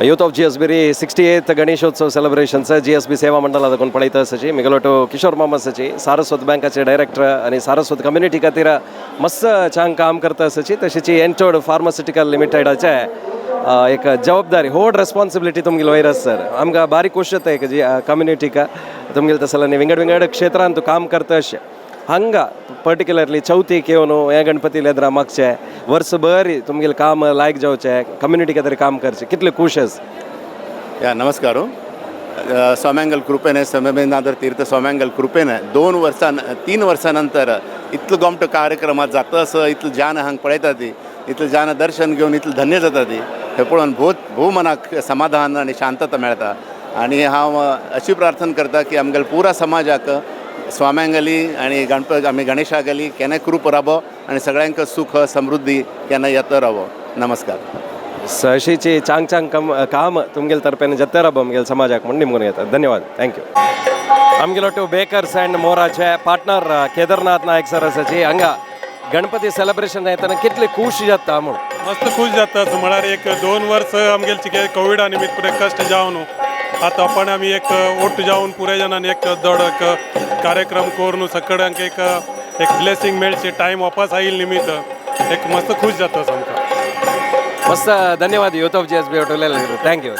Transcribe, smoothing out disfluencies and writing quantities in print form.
youth of GSB 68th Ganeshotsav सेलिब्रेशनचं GSB Seva मंडळ कोण पळयता सची मिगलोटो किशोर मामा सची सारस्वत बँकाचे डायरेक्टर आणि सारस्वत कम्युनिटी खातीर मस्त छान काम करता सची तशीची एंटोड फार्मास्युटिकल लिमिटेडाचे एक जबाबदारी व्हड रेस्पॉन्सिबिलिटी तुमगेल वैरस सर आमकां बारीक गोश्ट एक जी कम्युनिटी का तुमगेल तसला विंगड विंगड क्षेत्रांत तूं काम करता अशें हांगा पर्टिक्युलरली चवथीक येवन हे गणपती लेद्रा मागचे वर्सभर तुमगेल काम लायक जावचे कम्युनिटी खातीर काम करचे कितले खुश आस या नमस्कार स्वाम्यांगल कृपेने समयनादर तीर्थ स्वाम्यांगल कृपेने 3 वर्सानंतर इतलो गोमटो कार्यक्रमात जाता असं इतलं जान हांगा पळयता ती इतलं जान दर्शन घेवन इतलं धन्य जाता ती हे पळोवन भोव मनाक समाधान आनी शांतता मेळटा आनी हांव अशी प्रार्थना करता की आमगेल पुरा समाजाक स्वाम्यांगली आनी आमी गणेशागली केन्नाय कृप राबो आनी सगळ्यांक सुख समृद्धी केन्ना येता राबो नमस्कार अशीची चांग चांग काम तुमगेल तर्फेन जत्ते राबो आमगेल समाजाक म्हण निमगून येता धन्यवाद थँक्यू आमगेलो टू बेकर्स अँड मोराचे पार्टनर केदारनाथ नायक सर आसाची हांगा गणपती सेलिब्रेशन येताना कितले खुश जाता म्हूण मस्त खुश जाता म्हळ्यार एक 2 वर्स आमगेल कोविडा निमित्त पुरे कश्ट जावन आता आपण आम्ही एक ओट जाऊन पुरे जणांनी एक दौड कार्यक्रम करून सगळ्यांक एक ब्लेसिंग मेळचे टाइम वापस आईल निमित्त एक मस्त खुश जाता आमकां मस्त धन्यवाद यूथ ऑफ GSB थँक्यू